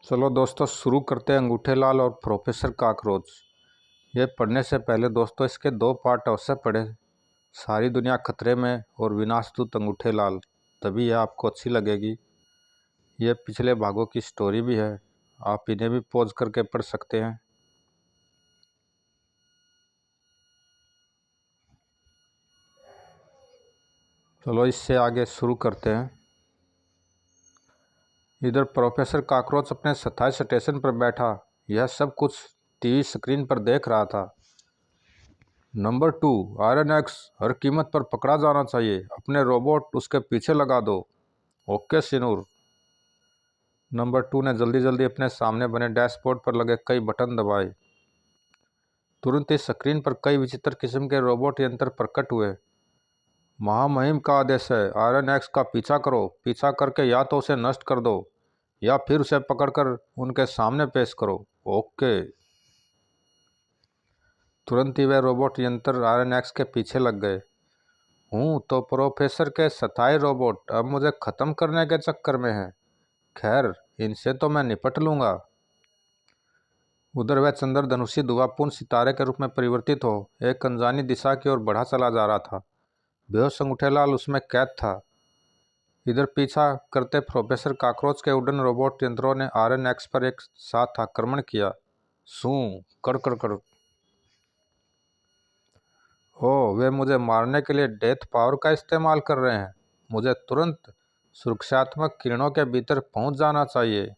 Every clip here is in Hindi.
चलो दोस्तों शुरू करते हैं अंगूठे लाल और प्रोफेसर काकरोच। ये पढ़ने से पहले दोस्तों इसके 2 पार्ट अवश्य पढ़े। सारी दुनिया खतरे में और विनाशदूत अंगूठे लाल, तभी यह आपको अच्छी लगेगी। ये पिछले भागों की स्टोरी भी है, आप इन्हें भी पॉज करके पढ़ सकते हैं। चलो इससे आगे शुरू करते हैं। इधर प्रोफेसर काकरोच अपने 27 स्टेशन पर बैठा यह सब कुछ टीवी स्क्रीन पर देख रहा था। नंबर 2, आयरन एक्स हर कीमत पर पकड़ा जाना चाहिए। अपने रोबोट उसके पीछे लगा दो। ओके सिनूर। नंबर 2 ने जल्दी जल्दी अपने सामने बने डैशबोर्ड पर लगे कई बटन दबाए। तुरंत इस स्क्रीन पर कई विचित्र किस्म के रोबोट यंत्र प्रकट हुए। महामहिम का आदेश है, आयरन एक्स का पीछा करो। पीछा करके या तो उसे नष्ट कर दो या फिर उसे पकड़कर उनके सामने पेश करो। ओके। तुरंत ही वे रोबोट यंत्र आयरन एक्स के पीछे लग गए। हूँ तो प्रोफेसर के 27 रोबोट अब मुझे ख़त्म करने के चक्कर में हैं। खैर इनसे तो मैं निपट लूँगा। उधर वह चंद्रधनुषी धुआंपूर्ण सितारे के रूप में परिवर्तित हो एक अनजानी दिशा की ओर बढ़ा चला जा रहा था। बेहोश अंगूठेलाल उसमें कैद था। इधर पीछा करते प्रोफेसर काकरोच के उड़न रोबोट यंत्रों ने आयरन एक्स पर एक साथ आक्रमण किया। सू कड़ कड़ कड़। ओह, वे मुझे मारने के लिए डेथ पावर का इस्तेमाल कर रहे हैं। मुझे तुरंत सुरक्षात्मक किरणों के भीतर पहुंच जाना चाहिए।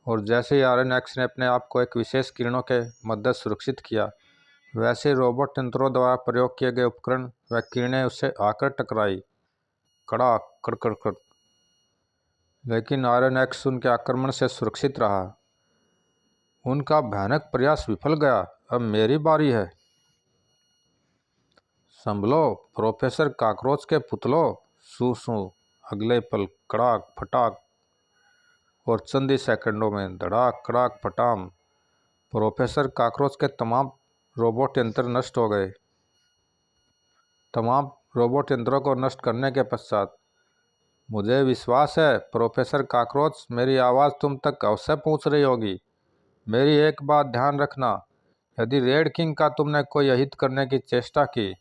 और जैसे ही आयरन एक्स ने अपने आप को एक विशेष किरणों के मध्य सुरक्षित किया, वैसे रोबोट यंत्रों द्वारा प्रयोग किए गए उपकरण व किरणें उससे आकर टकराई। कड़ाक कड़कड़ कड़। लेकिन आयरन एक्स उनके आक्रमण से सुरक्षित रहा। उनका भयानक प्रयास विफल गया। अब मेरी बारी है। संभलो प्रोफेसर काकरोच के पुतलों। सू सू। अगले पल कड़ाक फटाक और चंद ही सेकंडों में धड़ाक कड़ाक फटाम प्रोफेसर काकरोच के तमाम रोबोट यंत्र नष्ट हो गए। तमाम रोबोट यंत्रों को नष्ट करने के पश्चात, मुझे विश्वास है प्रोफेसर काकरोच, मेरी आवाज़ तुम तक अवश्य पहुंच रही होगी। मेरी एक बात ध्यान रखना, यदि रेड किंग का तुमने कोई अहित करने की चेष्टा की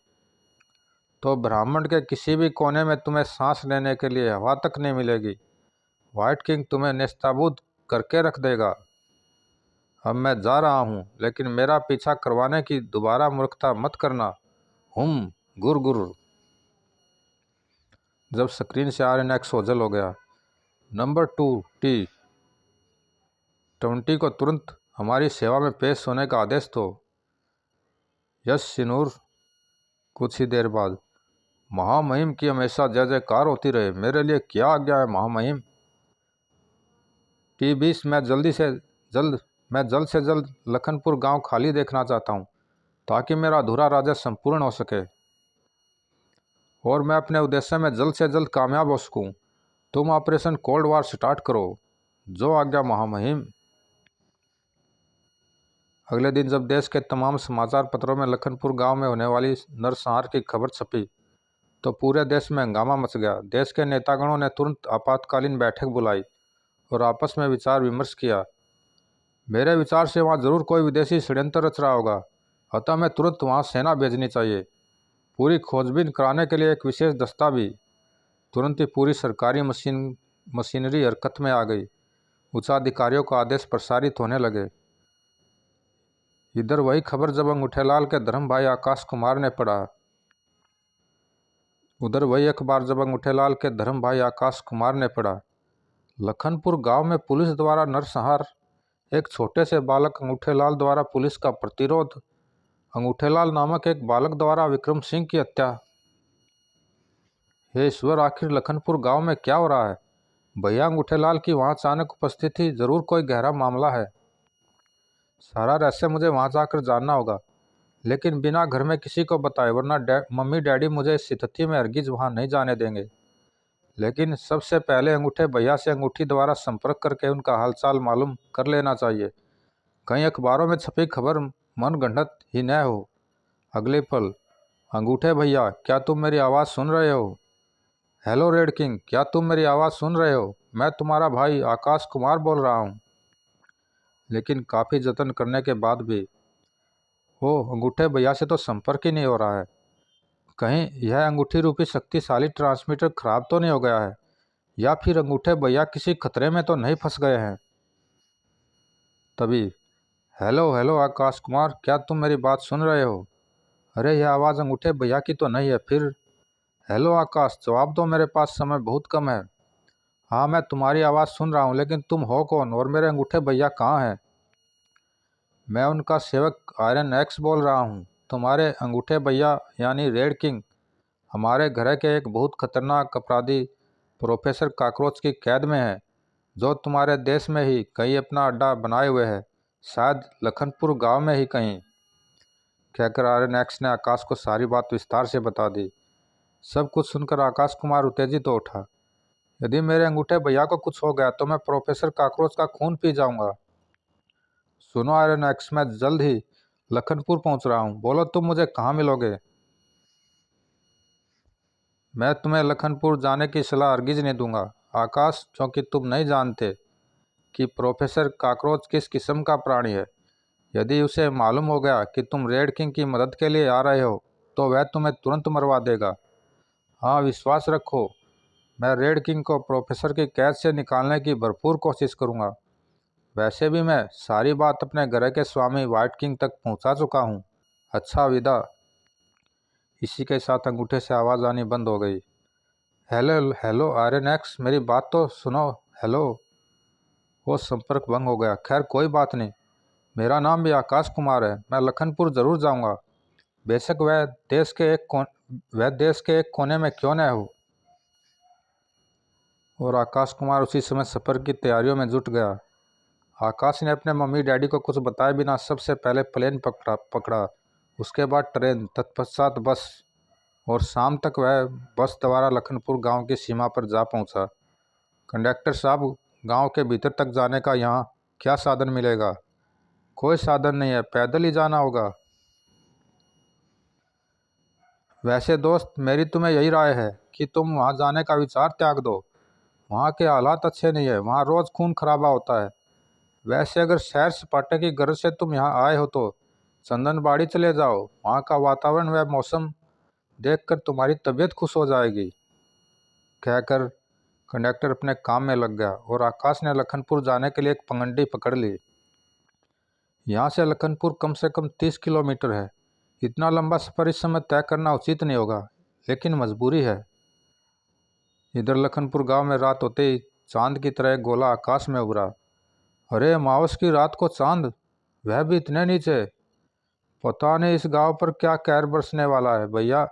तो ब्रह्मांड के किसी भी कोने में तुम्हें सांस लेने के लिए हवा तक नहीं मिलेगी। व्हाइट किंग तुम्हें नेस्तनाबूद करके रख देगा। अब मैं जा रहा हूँ, लेकिन मेरा पीछा करवाने की दोबारा मूर्खता मत करना। हुम गुर गुर। जब स्क्रीन से आयरन एक्स ओझल हो गया। नंबर 2 T-20 को तुरंत हमारी सेवा में पेश होने का आदेश दो। यस सिनूर। कुछ ही देर बाद, महामहिम की हमेशा जय जयकार होती रहे। मेरे लिए क्या आज्ञा है महामहिम। T-20 मैं जल्द से जल्द लखनपुर गांव खाली देखना चाहता हूं, ताकि मेरा अधूरा राज्य संपूर्ण हो सके और मैं अपने उद्देश्य में जल्द से जल्द कामयाब हो सकूं। तुम ऑपरेशन कोल्ड वार स्टार्ट करो। जो आज्ञा महामहिम। अगले दिन जब देश के तमाम समाचार पत्रों में लखनपुर गांव में होने वाली नरसंहार की खबर छपी तो पूरे देश में हंगामा मच गया। देश के नेतागणों ने तुरंत आपातकालीन बैठक बुलाई और आपस में विचार विमर्श किया। मेरे विचार से वहाँ जरूर कोई विदेशी षड्यंत्र रच रहा होगा, अतः मैं तुरंत वहाँ सेना भेजनी चाहिए। पूरी खोजबीन कराने के लिए एक विशेष दस्ता भी। तुरंत ही पूरी सरकारी मशीनरी हरकत में आ गई। उच्चाधिकारियों का आदेश प्रसारित होने लगे। इधर वही खबर जब अंगूठेलाल के धर्म भाई आकाश कुमार ने पढ़ा। उधर वही अखबार जब अंगूठेलाल के धर्म भाई आकाश कुमार ने पढ़ा। लखनपुर गांव में पुलिस द्वारा नरसंहार। एक छोटे से बालक अंगूठेलाल द्वारा पुलिस का प्रतिरोध। अंगूठेलाल नामक एक बालक द्वारा विक्रम सिंह की हत्या। हे ईश्वर, आखिर लखनपुर गांव में क्या हो रहा है। भैया अंगूठेलाल की वहां अचानक उपस्थिति जरूर कोई गहरा मामला है। सारा रहस्य मुझे वहां जाकर जानना होगा, लेकिन बिना घर में किसी को बताए, वरना मम्मी डैडी मुझे इस स्थिति में हरगिज वहां नहीं जाने देंगे। लेकिन सबसे पहले अंगूठे भैया से अंगूठी द्वारा संपर्क करके उनका हालचाल मालूम कर लेना चाहिए। कहीं अखबारों में छपी खबर मनगढ़ंत ही न हो। अगले पल, अंगूठे भैया, क्या तुम मेरी आवाज़ सुन रहे हो। हेलो रेड किंग, क्या तुम मेरी आवाज़ सुन रहे हो। मैं तुम्हारा भाई आकाश कुमार बोल रहा हूँ। लेकिन काफ़ी जतन करने के बाद भी वो अंगूठे भैया से तो संपर्क ही नहीं हो रहा है। कहीं यह अंगूठी रूपी शक्तिशाली ट्रांसमीटर खराब तो नहीं हो गया है, या फिर अंगूठे भैया किसी खतरे में तो नहीं फंस गए हैं। तभी, हेलो हेलो आकाश कुमार, क्या तुम मेरी बात सुन रहे हो? अरे यह आवाज़ अंगूठे भैया की तो नहीं है फिर? हेलो आकाश, जवाब दो, मेरे पास समय बहुत कम है। हाँ, मैं तुम्हारी आवाज़ सुन रहा हूँ, लेकिन तुम हो कौन और मेरे अंगूठे भैया कहाँ हैं? मैं उनका सेवक आयरन एक्स बोल रहा हूँ। तुम्हारे अंगूठे भैया यानी रेड किंग हमारे घर के एक बहुत खतरनाक अपराधी प्रोफेसर कॉकरोच की कैद में है, जो तुम्हारे देश में ही कहीं अपना अड्डा बनाए हुए है, शायद लखनपुर गांव में ही कहीं। कहकर आयरन एक्स ने आकाश को सारी बात विस्तार से बता दी। सब कुछ सुनकर आकाश कुमार उत्तेजित हो उठा। यदि मेरे अंगूठे भैया को कुछ हो गया तो मैं प्रोफेसर कॉकरोच का खून पी जाऊंगा। सुनो आयरन एक्स, मैं जल्द ही लखनपुर पहुंच रहा हूं। बोलो तुम मुझे कहाँ मिलोगे? मैं तुम्हें लखनपुर जाने की सलाह हरगिज नहीं दूंगा आकाश, क्योंकि तुम नहीं जानते कि प्रोफेसर कॉकरोच किस किस्म का प्राणी है। यदि उसे मालूम हो गया कि तुम रेड किंग की मदद के लिए आ रहे हो तो वह तुम्हें तुरंत मरवा देगा। हाँ, विश्वास रखो, मैं रेड किंग को प्रोफेसर की कैद से निकालने की भरपूर कोशिश करूंगा। वैसे भी मैं सारी बात अपने घर के स्वामी वाइट किंग तक पहुंचा चुका हूं। अच्छा, विदा। इसी के साथ अंगूठे से आवाज़ आनी बंद हो गई। हेलो हेलो आयरन एक्स, मेरी बात तो सुनो। हेलो। वो संपर्क भंग हो गया। खैर कोई बात नहीं, मेरा नाम भी आकाश कुमार है। मैं लखनपुर ज़रूर जाऊंगा, बेशक वह देश के एक कोने में क्यों न हो। और आकाश कुमार उसी समय सफ़र की तैयारियों में जुट गया। आकाश ने अपने मम्मी डैडी को कुछ बताए बिना सबसे पहले प्लेन पकड़ा, उसके बाद ट्रेन, तत्पश्चात बस, और शाम तक वह बस द्वारा लखनपुर गांव की सीमा पर जा पहुंचा। कंडक्टर साहब, गांव के भीतर तक जाने का यहाँ क्या साधन मिलेगा? कोई साधन नहीं है, पैदल ही जाना होगा। वैसे दोस्त, मेरी तुम्हें यही राय है कि तुम वहाँ जाने का विचार त्याग दो। वहाँ के हालात अच्छे नहीं है, वहाँ रोज़ खून खराबा होता है। वैसे अगर सैर सपाटे की गर्ज से तुम यहाँ आए हो तो चंदनबाड़ी चले जाओ, वहाँ का वातावरण व मौसम देखकर तुम्हारी तबीयत खुश हो जाएगी। कहकर कंडक्टर अपने काम में लग गया और आकाश ने लखनपुर जाने के लिए एक पगडंडी पकड़ ली। यहाँ से लखनपुर कम से कम 30 किलोमीटर है। इतना लंबा सफ़र इस समय तय करना उचित नहीं होगा, लेकिन मजबूरी है। इधर लखनपुर गांव में रात होते ही चांद की तरह एक गोला आकाश में उभरा। अरे अमावस की रात को चांद, वह भी इतने नीचे! पता नहीं इस गांव पर क्या कहर बरसने वाला है। भैया,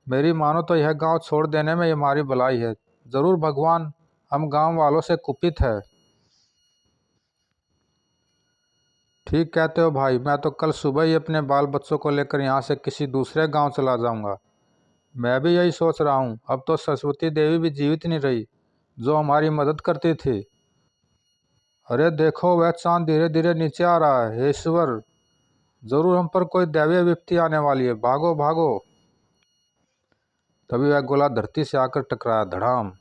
मेरी मानो तो यह गांव छोड़ देने में हमारी भलाई है। जरूर भगवान हम गांव वालों से कुपित है। ठीक कहते हो भाई, मैं तो कल सुबह ही अपने बाल बच्चों को लेकर यहाँ से किसी दूसरे गांव चला जाऊंगा। मैं भी यही सोच रहा हूँ। अब तो सरस्वती देवी भी जीवित नहीं रही, जो हमारी मदद करती थी। अरे देखो, वह चांद धीरे धीरे नीचे आ रहा है। हे ईश्वर, जरूर हम पर कोई दैवीय विपत्ति आने वाली है। भागो भागो। तभी वह गोला धरती से आकर टकराया। धड़ाम!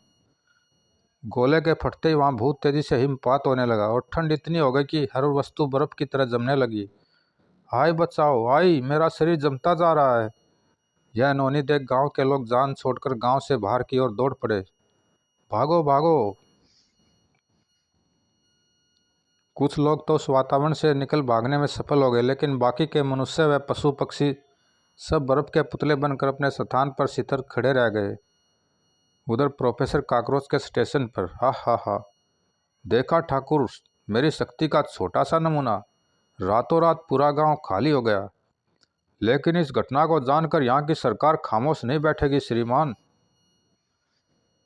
गोले के फटते ही वहाँ बहुत तेजी से हिमपात होने लगा और ठंड इतनी हो गई कि हर वस्तु बर्फ की तरह जमने लगी। हाय बचाओ, हाय, मेरा शरीर जमता जा रहा है। यह अनहोनी देख गांव के लोग जान छोड़कर गांव से बाहर की ओर दौड़ पड़े। भागो भागो! कुछ लोग तो उस वातावरण से निकल भागने में सफल हो गए, लेकिन बाकी के मनुष्य व पशु पक्षी सब बर्फ के पुतले बनकर अपने स्थान पर सितर खड़े रह गए। उधर प्रोफेसर कॉकरोच के स्टेशन पर, हा हा हा, देखा ठाकुर, मेरी शक्ति का छोटा सा नमूना। रातों रात पूरा गांव खाली हो गया। लेकिन इस घटना को जानकर यहाँ की सरकार खामोश नहीं बैठेगी श्रीमान।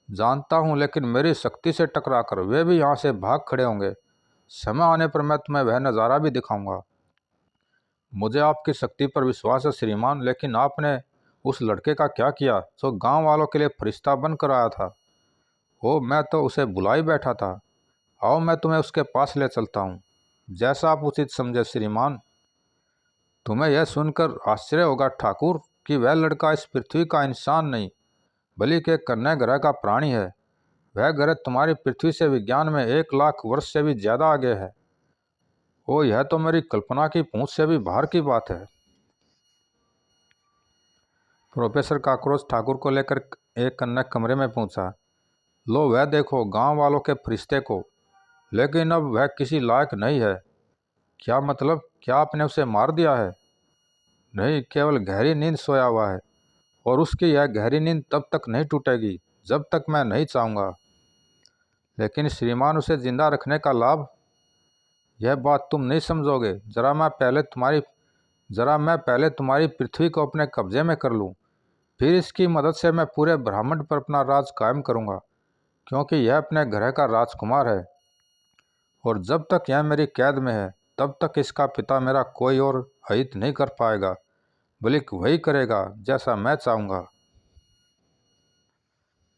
जानता हूँ, लेकिन मेरी शक्ति से टकराकर वे भी यहाँ से भाग खड़े होंगे। समय आने पर मैं तुम्हें वह नज़ारा भी दिखाऊंगा। मुझे आपकी शक्ति पर विश्वास है श्रीमान, लेकिन आपने उस लड़के का क्या किया जो गांव वालों के लिए फरिश्ता बनकर आया था? ओ, मैं तो उसे बुला ही बैठा था। आओ, मैं तुम्हें उसके पास ले चलता हूँ, जैसा आप उचित समझे श्रीमान। तुम्हें यह सुनकर आश्चर्य होगा ठाकुर कि वह लड़का इस पृथ्वी का इंसान नहीं, बल्कि एक कन्या ग्रह का प्राणी है। वह ग्रह तुम्हारी पृथ्वी से विज्ञान में 1 लाख वर्ष से भी ज़्यादा आगे है। ओ, यह तो मेरी कल्पना की पहुंच से भी बाहर की बात है। प्रोफेसर काकरोच ठाकुर को लेकर एक अन्य कमरे में पहुंचा। लो, वह देखो गांव वालों के फरिश्ते को, लेकिन अब वह किसी लायक नहीं है। क्या मतलब? क्या आपने उसे मार दिया है? नहीं, केवल गहरी नींद सोया हुआ है, और उसकी यह गहरी नींद तब तक नहीं टूटेगी जब तक मैं नहीं चाहूँगा। लेकिन श्रीमान, उसे जिंदा रखने का लाभ? यह बात तुम नहीं समझोगे। जरा मैं पहले तुम्हारी पृथ्वी को अपने कब्जे में कर लूँ, फिर इसकी मदद से मैं पूरे ब्रह्मांड पर अपना राज कायम करूँगा, क्योंकि यह अपने ग्रह का राजकुमार है, और जब तक यह मेरी कैद में है तब तक इसका पिता मेरा कोई और अहित नहीं कर पाएगा, बल्कि वही करेगा जैसा मैं चाहूँगा।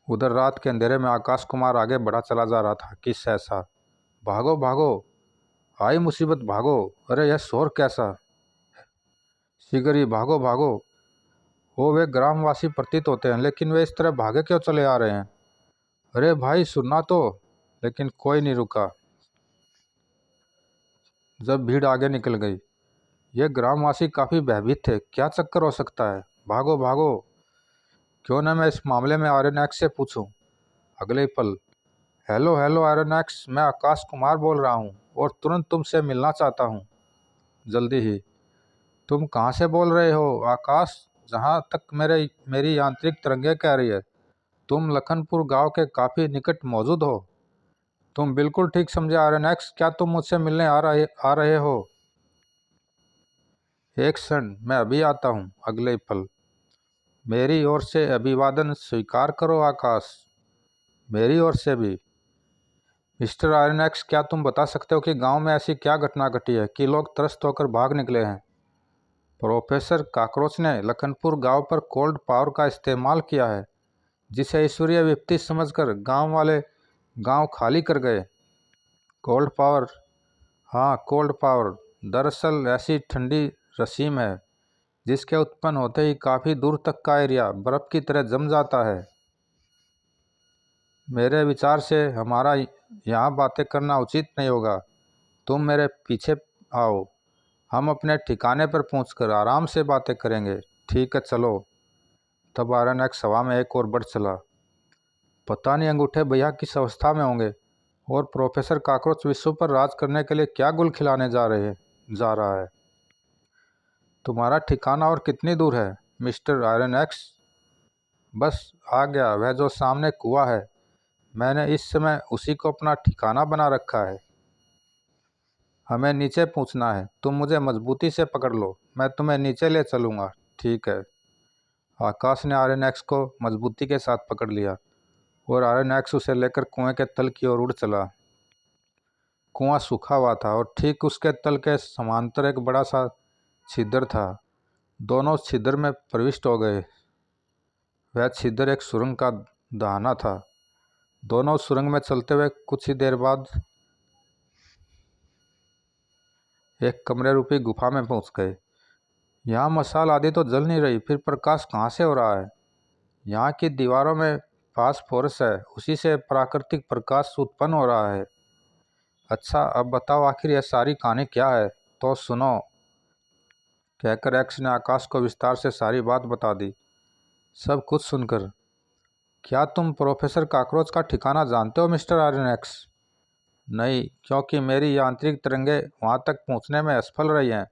उधर रात के अंधेरे में आकाश कुमार आगे बढ़ा चला जा रहा था कि सहसा, भागो भागो, आई मुसीबत भागो। अरे, यह शोर कैसा? शीघ्र ही भागो भागो। वो वे ग्रामवासी प्रतीत होते हैं, लेकिन वे इस तरह भागे क्यों चले आ रहे हैं? अरे भाई, सुनना तो। लेकिन कोई नहीं रुका। जब भीड़ आगे निकल गई, ये ग्रामवासी काफ़ी भयभीत थे। क्या चक्कर हो सकता है? भागो भागो। क्यों न मैं इस मामले में आयरनएक्स से पूछूं। अगले ही पल, हेलो हेलो आयरनएक्स, मैं आकाश कुमार बोल रहा हूँ और तुरंत तुमसे मिलना चाहता हूँ, जल्दी ही। तुम कहाँ से बोल रहे हो आकाश? जहाँ तक मेरी यांत्रिक तरंगे कह रही है, तुम लखनपुर गांव के काफ़ी निकट मौजूद हो। तुम बिल्कुल ठीक समझे आरएनएक्स। क्या तुम मुझसे मिलने आ रहे हो? एक क्षण, मैं अभी आता हूँ। अगले ही पल, मेरी ओर से अभिवादन स्वीकार करो आकाश। मेरी ओर से भी। मिस्टर आरएनएक्स, क्या तुम बता सकते हो कि गांव में ऐसी क्या घटना घटी है कि लोग त्रस्त होकर भाग निकले हैं? प्रोफेसर काकरोच ने लखनपुर गांव पर कोल्ड पावर का इस्तेमाल किया है, जिसे ईश्वरीय विपत्ति समझकर गांव वाले गांव खाली कर गए। Cold power? हाँ, कोल्ड पावर दरअसल ऐसी ठंडी रसीम है जिसके उत्पन्न होते ही काफ़ी दूर तक का एरिया बर्फ़ की तरह जम जाता है। मेरे विचार से हमारा यहाँ बातें करना उचित नहीं होगा। तुम मेरे पीछे आओ, हम अपने ठिकाने पर पहुंचकर आराम से बातें करेंगे। ठीक है, चलो। तब आरएनएक्स हवा में एक और बढ़ चला। पता नहीं अंगूठे भैया किस अवस्था में होंगे, और प्रोफेसर काकरोच विश्व पर राज करने के लिए क्या गुल खिलाने जा रहा है। तुम्हारा ठिकाना और कितनी दूर है मिस्टर आयरनएक्स? बस आ गया, वह जो सामने कुआं है। मैंने इस समय उसी को अपना ठिकाना बना रखा है। हमें नीचे पूछना है। तुम मुझे मजबूती से पकड़ लो, मैं तुम्हें नीचे ले चलूँगा। ठीक है। आकाश ने आरएनएक्स को मजबूती के साथ पकड़ लिया, और आरएनएक्स उसे लेकर कुएं के तल की ओर उड़ चला। कुआं सूखा हुआ था, और ठीक उसके तल के समांतर एक बड़ा सा छिद्र था। दोनों छिद्र में प्रविष्ट हो गए। वह छिद्र एक सुरंग का दहाना था। दोनों सुरंग में चलते हुए कुछ ही देर बाद एक कमरे रूपी गुफा में पहुंच गए। यहाँ मशाल आदि तो जल नहीं रही, फिर प्रकाश कहाँ से हो रहा है? यहाँ की दीवारों में फास्फोरस है, उसी से प्राकृतिक प्रकाश उत्पन्न हो रहा है। अच्छा, अब बताओ आखिर यह सारी कहानी क्या है? तो सुनो, कहकर एक्स ने आकाश को विस्तार से सारी बात बता दी। सब कुछ सुनकर, क्या तुम प्रोफेसर काकरोच का ठिकाना जानते हो मिस्टर आर्यनएक्स? नहीं, क्योंकि मेरी यांत्रिक तरंगे वहां तक पहुंचने में असफल रही हैं।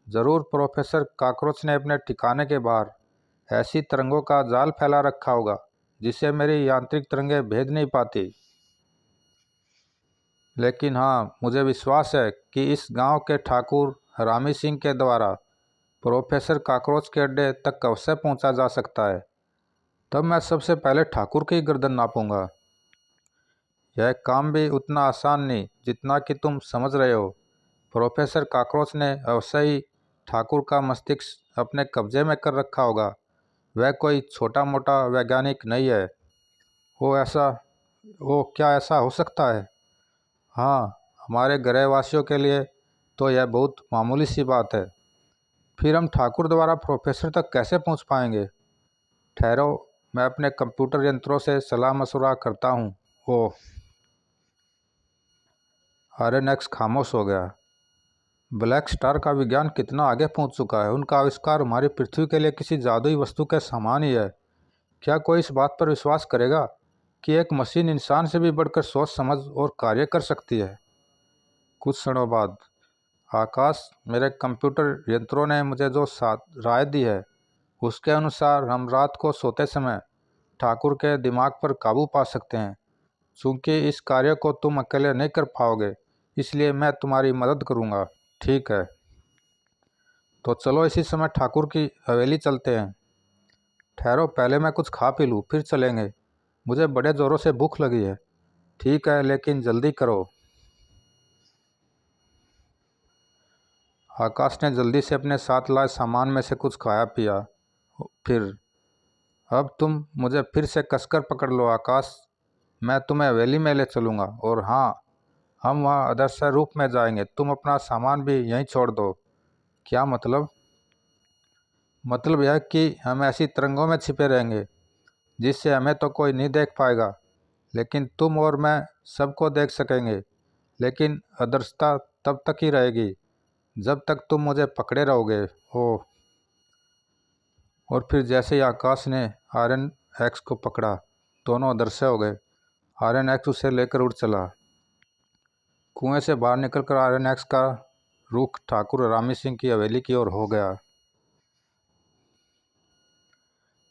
ज़रूर प्रोफेसर काकरोच ने अपने ठिकाने के बाहर ऐसी तरंगों का जाल फैला रखा होगा जिसे मेरी यांत्रिक तरंगे भेद नहीं पाती। लेकिन हाँ, मुझे विश्वास है कि इस गांव के ठाकुर रामी सिंह के द्वारा प्रोफेसर काकरोच के अड्डे तक अवश्य पहुंचा जा सकता है। तब मैं सबसे पहले ठाकुर की गर्दन नापूंगा। यह काम भी उतना आसान नहीं जितना कि तुम समझ रहे हो। प्रोफेसर काकरोच ने अवश्य ही ठाकुर का मस्तिष्क अपने कब्जे में कर रखा होगा। वह कोई छोटा मोटा वैज्ञानिक नहीं है। वो क्या ऐसा हो सकता है? हाँ, हमारे ग्रहवासियों के लिए तो यह बहुत मामूली सी बात है। फिर हम ठाकुर द्वारा प्रोफेसर तक कैसे पहुंच पाएंगे? ठहरो, मैं अपने कंप्यूटर यंत्रों से सलाह मशवरा करता हूँ। ओह! आरएनएक्स खामोश हो गया। ब्लैक स्टार का विज्ञान कितना आगे पहुंच चुका है। उनका आविष्कार हमारी पृथ्वी के लिए किसी जादुई वस्तु के समान ही है। क्या कोई इस बात पर विश्वास करेगा कि एक मशीन इंसान से भी बढ़कर सोच समझ और कार्य कर सकती है। कुछ क्षणों बाद, आकाश, मेरे कंप्यूटर यंत्रों ने मुझे जो राय दी है उसके अनुसार हम रात को सोते समय ठाकुर के दिमाग पर काबू पा सकते हैं। चूंकि इस कार्य को तुम अकेले नहीं कर पाओगे, इसलिए मैं तुम्हारी मदद करूंगा। ठीक है, तो चलो इसी समय ठाकुर की हवेली चलते हैं। ठहरो, पहले मैं कुछ खा पी लूँ, फिर चलेंगे। मुझे बड़े ज़ोरों से भूख लगी है। ठीक है, लेकिन जल्दी करो। आकाश ने जल्दी से अपने साथ लाए सामान में से कुछ खाया पिया। फिर, अब तुम मुझे फिर से कसकर पकड़ लो आकाश। मैं तुम्हें हवेली में ले चलूँगा, और हाँ, हम वहाँ अदृश्य रूप में जाएंगे। तुम अपना सामान भी यहीं छोड़ दो। क्या मतलब? मतलब यह कि हम ऐसी तरंगों में छिपे रहेंगे जिससे हमें तो कोई नहीं देख पाएगा, लेकिन तुम और मैं सबको देख सकेंगे। लेकिन अदृश्यता तब तक ही रहेगी जब तक तुम मुझे पकड़े रहोगे। हो। और फिर जैसे ही आकाश ने आयरन एक्स को पकड़ा, दोनों अदृश्य हो गए। आयरन एक्स उसे लेकर उड़ चला। कुएं से बाहर निकलकर आयरन एक्स का रुख ठाकुर रामी सिंह की हवेली की ओर हो गया।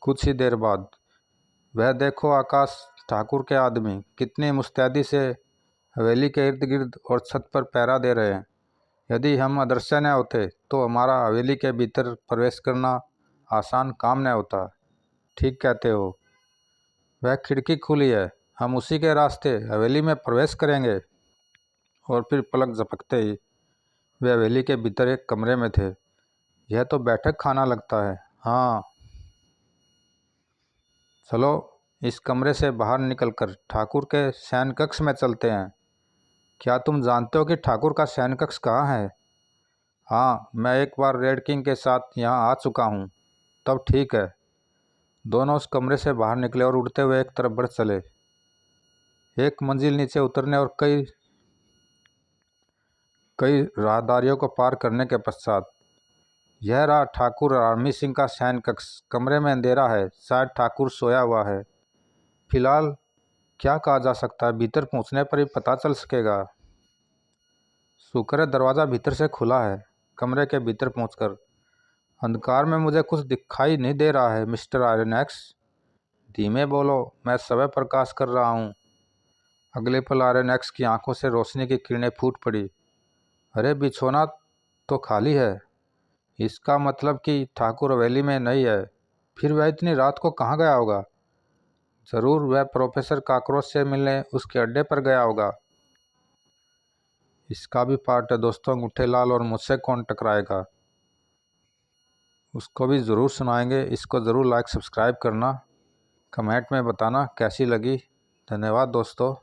कुछ ही देर बाद, वह देखो आकाश, ठाकुर के आदमी कितनी मुस्तैदी से हवेली के इर्द गिर्द और छत पर पहरा दे रहे हैं। यदि हम अदृश्य न होते तो हमारा हवेली के भीतर प्रवेश करना आसान काम न होता। ठीक कहते हो। वह खिड़की खुली है, हम उसी के रास्ते हवेली में प्रवेश करेंगे। और फिर पलक झपकते ही वे हवेली के भीतर एक कमरे में थे। यह तो बैठक खाना लगता है। हाँ, चलो इस कमरे से बाहर निकलकर ठाकुर के शयन कक्ष में चलते हैं। क्या तुम जानते हो कि ठाकुर का शयन कक्ष कहाँ है? हाँ, मैं एक बार रेड किंग के साथ यहाँ आ चुका हूँ। तब ठीक है। दोनों उस कमरे से बाहर निकले और उड़ते हुए एक तरफ बढ़ चले। एक मंजिल नीचे उतरने और कई राहदारियों को पार करने के पश्चात, यह रहा ठाकुर रामी सिंह का शयन कक्ष। कमरे में अंधेरा है, शायद ठाकुर सोया हुआ है। फिलहाल क्या कहा जा सकता है, भीतर पहुंचने पर ही पता चल सकेगा। शुक्र है दरवाज़ा भीतर से खुला है। कमरे के भीतर पहुंचकर, अंधकार में मुझे कुछ दिखाई नहीं दे रहा है मिस्टर आयरन एक्स। धीमे बोलो, मैं समय प्रकाश कर रहा हूँ। अगले पल आयरन एक्स की आंखों से रोशनी की किरणें फूट पड़ी। अरे, बिछौना तो खाली है। इसका मतलब कि ठाकुर हवेली में नहीं है। फिर वह इतनी रात को कहाँ गया होगा? ज़रूर वह प्रोफेसर काकरोच से मिलने उसके अड्डे पर गया होगा। इसका भी पार्ट है दोस्तों, अंगूठे लाल और मुझसे कौन टकराएगा, उसको भी ज़रूर सुनाएंगे। इसको ज़रूर लाइक सब्सक्राइब करना, कमेंट में बताना कैसी लगी। धन्यवाद दोस्तों।